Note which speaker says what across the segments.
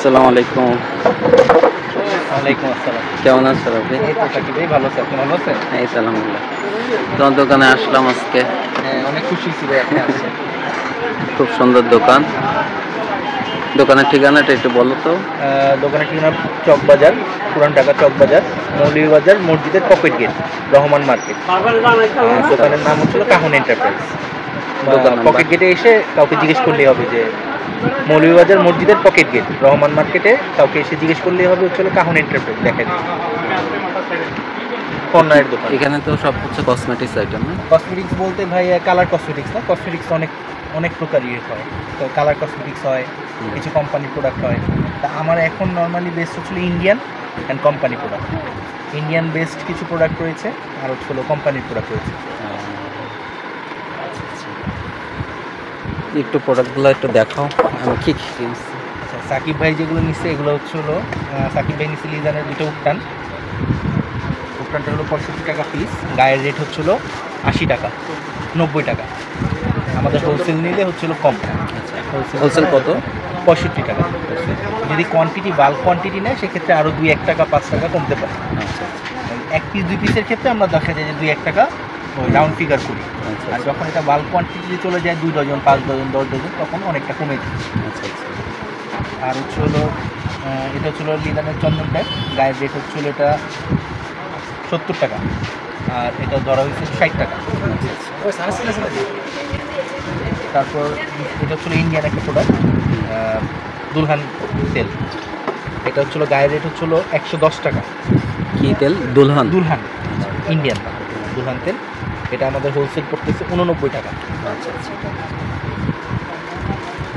Speaker 1: আসসালামু আলাইকুম।
Speaker 2: ওয়ালাইকুম আসসালাম।
Speaker 1: কেমন আছেন আপনি?
Speaker 2: এই তো সাকিব ভাই ভালো আছি। আপনি ভালো আছেন?
Speaker 1: এই তো আলহামদুলিল্লাহ। তোমার দোকানে আসলাম আজকে।
Speaker 2: হ্যাঁ, অনেক খুশি হয়েছি ভাই আপনি আসছেন।
Speaker 1: খুব সুন্দর দোকান। দোকানের ঠিকানাটা একটু বলো তো।
Speaker 2: দোকানের ঠিকানা চকবাজার, পুরান ঢাকা চকবাজার, মৌলভীবাজার মসজিদের পকেট গেট, রহমান মার্কেট। দোকানের নাম হচ্ছিল কাহন এন্টারপ্রাইজ।
Speaker 1: দোকান নাম্বার?
Speaker 2: পকেট গেটে এসে কাউকে জিজ্ঞেস করলেই হবে যে মৌলভীবাজার মসজিদের পকেট গেট, রহমান মার্কেটে কাউকে এসে জিজ্ঞেস করলেই হবে হচ্ছিল কাহন এন্টারপ্রাইজ, দেখা যায় পণ্যের দোকান।
Speaker 1: এখানে তো সব হচ্ছে কসমেটিক্স আইটেম না?
Speaker 2: কসমেটিক্স বলতে ভাই কালার কসমেটিক্স না, কসমেটিক্স অনেক অনেক প্রকারই হয়। তো কালার কসমেটিক্স হয়, কিছু কোম্পানির প্রোডাক্ট হয়। তা আমার এখন নর্মালি বেস্ট হচ্ছিল Indian and company product. Indian best কিছু প্রোডাক্ট রয়েছে আর হচ্ছিল কোম্পানির প্রোডাক্ট রয়েছে।
Speaker 1: একটু প্রোডাক্টগুলো একটু দেখাও, আমি কি কি কিনছি।
Speaker 2: আচ্ছা, সাকিব ভাই যেগুলো নিচ্ছে এগুলো হচ্ছিল সাকিব ভাই নিচ্ছে লিজানের দুটো উকটান। উকটানটা হলো 65 টাকা পিস, গায়ের রেট হচ্ছিল 80 টাকা, 90 টাকা। আমাদের হোলসেল নিলে হচ্ছিল কম।
Speaker 1: আচ্ছা, হোলসেল কত?
Speaker 2: 65 টাকা। যদি কোয়ান্টিটি বাল্ক কোয়ান্টিটি নেয় সেক্ষেত্রে আরও 2-1 টাকা 5 টাকা কমতে পারে।
Speaker 1: আচ্ছা
Speaker 2: এক পিস 2 পিসের ক্ষেত্রে আমরা দেখা যায় যে 2-1 টাকা ওই রাউন্ড ফিগার করি।
Speaker 1: আচ্ছা
Speaker 2: আর যখন এটা বাল্ক কোয়ান্টিটি চলে যায় 2 ডজন 5 ডজন 10 ডজন তখন অনেকটা কমে যায়।
Speaker 1: আচ্ছা আচ্ছা।
Speaker 2: আর হচ্ছে হলো এটা হচ্ছিল লিলানের চন্দন ট্যাগ, গায়ের রেট হচ্ছিল এটা 70 টাকা, আর এটা ধরা হয়েছে 60 টাকা। তারপর এটা হচ্ছিল ইন্ডিয়ান একটা প্রোডাক্ট, দুলহান তেল। এটা হচ্ছিল গায়ের রেট হচ্ছিল 110 টাকা।
Speaker 1: কি তেল? দুলহান?
Speaker 2: দুলহান ইন্ডিয়ান দুলহান তেল। এটা আমাদের হোলসেল পড়তেছে 89 টাকা।
Speaker 1: আচ্ছা আচ্ছা।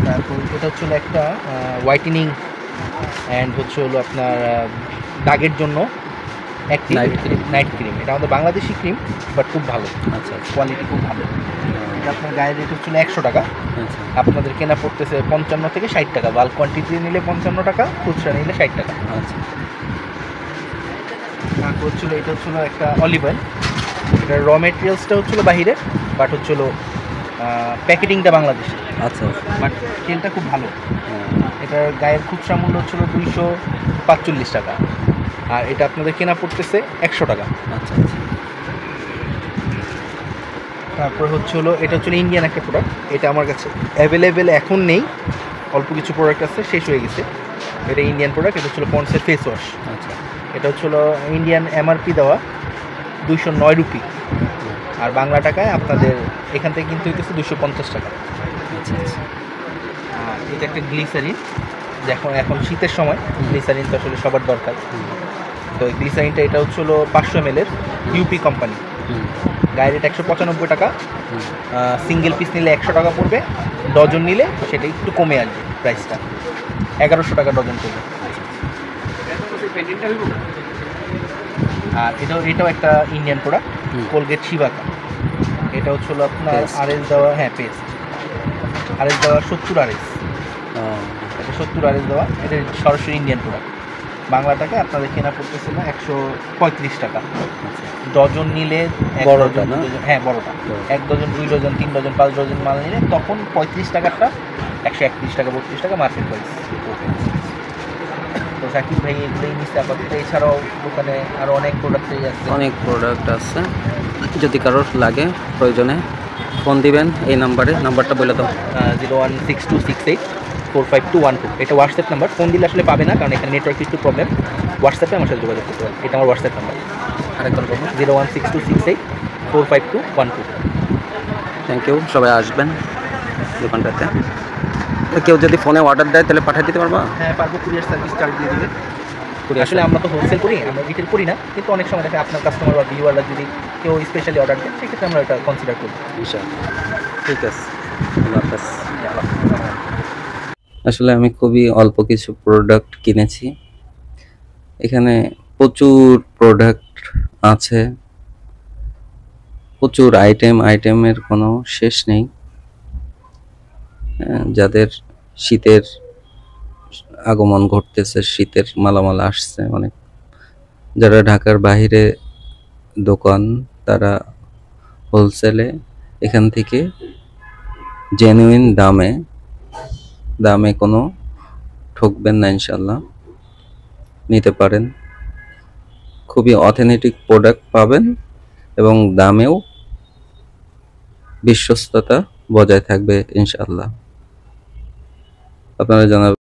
Speaker 2: তারপর এটা হচ্ছিল একটা হোয়াইটেনিং অ্যান্ড হচ্ছে হলো আপনার দাগের জন্য একটি নাইট ক্রিম। এটা আমাদের বাংলাদেশি ক্রিম, বাট খুব ভালো।
Speaker 1: আচ্ছা আচ্ছা।
Speaker 2: কোয়ালিটি খুব ভালো। এটা আপনার গায়ের রেট হচ্ছিল 100 টাকা।
Speaker 1: আচ্ছা
Speaker 2: আপনাদের কেনা পড়তেছে 55 থেকে 60 টাকা। বাল্ক কোয়ান্টিটি নিলে 55 টাকা, খুচরা নিলে 60 টাকা।
Speaker 1: আচ্ছা।
Speaker 2: তারপর হচ্ছিল এটা হচ্ছিল একটা অলিভ অয়েল। এটার র মেটেরিয়ালসটা হচ্ছিল বাহিরের, বাট হচ্ছিল প্যাকেটিংটা বাংলাদেশে।
Speaker 1: আচ্ছা
Speaker 2: বাট তেলটা খুব ভালো।
Speaker 1: হ্যাঁ।
Speaker 2: এটার গায়ের খুচরা মূল্য হচ্ছিল 245 টাকা, আর এটা আপনাদের কেনা পড়তেছে 100 টাকা।
Speaker 1: আচ্ছা আচ্ছা।
Speaker 2: তারপর হচ্ছে হলো এটা হচ্ছিল ইন্ডিয়ান একটা প্রোডাক্ট। এটা আমার কাছে অ্যাভেলেবেল এখন নেই, অল্প কিছু প্রোডাক্ট আছে, শেষ হয়ে গেছে। এটা ইন্ডিয়ান প্রোডাক্ট। এটা হচ্ছিল পন্ডসের ফেস ওয়াশ।
Speaker 1: আচ্ছা
Speaker 2: এটা হচ্ছিল ইন্ডিয়ান এমআরপি দেওয়া 209 রুপি, আর বাংলা টাকায় আপনাদের এখান থেকে কিনতে হইতেছে 250 টাকা।
Speaker 1: আচ্ছা আচ্ছা।
Speaker 2: আর এটা একটা গ্লিসারিন, এখন এখন শীতের সময় গ্লিসারিন তো আসলে সবার দরকার। তো এই গ্লিসারিনটা এটা হচ্ছিল 500 ml এর, ইউপি কোম্পানি। গায়ের রেট 195 টাকা। সিঙ্গেল পিস নিলে 100 টাকা পড়বে, ডজন নিলে সেটা একটু কমে আসবে, প্রাইসটা 1100 টাকা ডজন পড়বে। আর এটাও একটা ইন্ডিয়ান প্রোডাক্ট, কোলগেট শিবাকা। এটা হচ্ছিল আপনার আরএস দেওয়া, হ্যাঁ পেস্ট আরএস দেওয়া 70 আরএস। এটা 70 আরএস দেওয়া, এটা সরাসরি ইন্ডিয়ান প্রোডাক্ট। বাংলা টাকা আপনাদের কেনা পড়তেছে না 135 টাকা। ডজন নিলে
Speaker 1: বড়টা না?
Speaker 2: হ্যাঁ বড়টা 1 ডজন 2 ডজন 3 ডজন 5 ডজন মাল নিলে তখন 35 টাকাটা 131 টাকা 32 টাকা মার্কেট প্রাইস। তো সাকিব ভাই এগুলোই নিচ্ছে আপাতত। এছাড়াও দোকানে আরও অনেক প্রোডাক্টই আছে,
Speaker 1: অনেক প্রোডাক্ট আছে। যদি কারোর লাগে প্রয়োজনে ফোন দিবেন এই নাম্বারটা বলে দাও।
Speaker 2: 0162684521 এটা হোয়াটসঅ্যাপ নাম্বার। ফোন দিলে আসলে পাবে না, কারণ এখানে নেটওয়ার্ক একটু প্রবলেম। হোয়াটসঅ্যাপে আমার সাথে যোগাযোগ করতে পারেন, এটা আমার হোয়াটসঅ্যাপ নাম্বার।
Speaker 1: আরেকবার বলুন।
Speaker 2: 0162684521।
Speaker 1: Thank you. সবাই আসবেন দোকানটাতে। কেউ যদি ফোনে অর্ডার দেয় তাহলে পাঠিয়ে দিতে পারবা?
Speaker 2: হ্যাঁ পারবো, কুরিয়ার সার্ভিস চার্জ দিয়ে দেবে। আসলে আমরা তো হোলসেল করি, আমরা রিটেল করি না, কিন্তু অনেক সময় দেখে আপনার কাস্টমার বা ভিউয়াররা যদি কেউ স্পেশালি অর্ডার দেয় সেক্ষেত্রে আমরা এটা কনসিডার করি।
Speaker 1: ঠিক আছে, আল্লাহ হাফেজ। আসলে আমি খুবই অল্প কিছু প্রোডাক্ট কিনেছি। এখানে প্রচুর প্রোডাক্ট আছে, প্রচুর আইটেমের কোনো শেষ নেই। যাদের শীতের আগমন ঘটতেছে, শীতের মালামাল আসছে অনেক, যারা ঢাকার বাইরে দোকান তারা হোলসেলে এখান থেকে জেনুইন দামে কোনো ঠকবেন না ইনশাল্লাহ, নিতে পারেন। খুবই অথেন্টিক প্রোডাক্ট পাবেন এবং দামেও বিশ্বস্ততা বজায় থাকবে ইনশাআল্লাহ। আপনারা জানাবেন।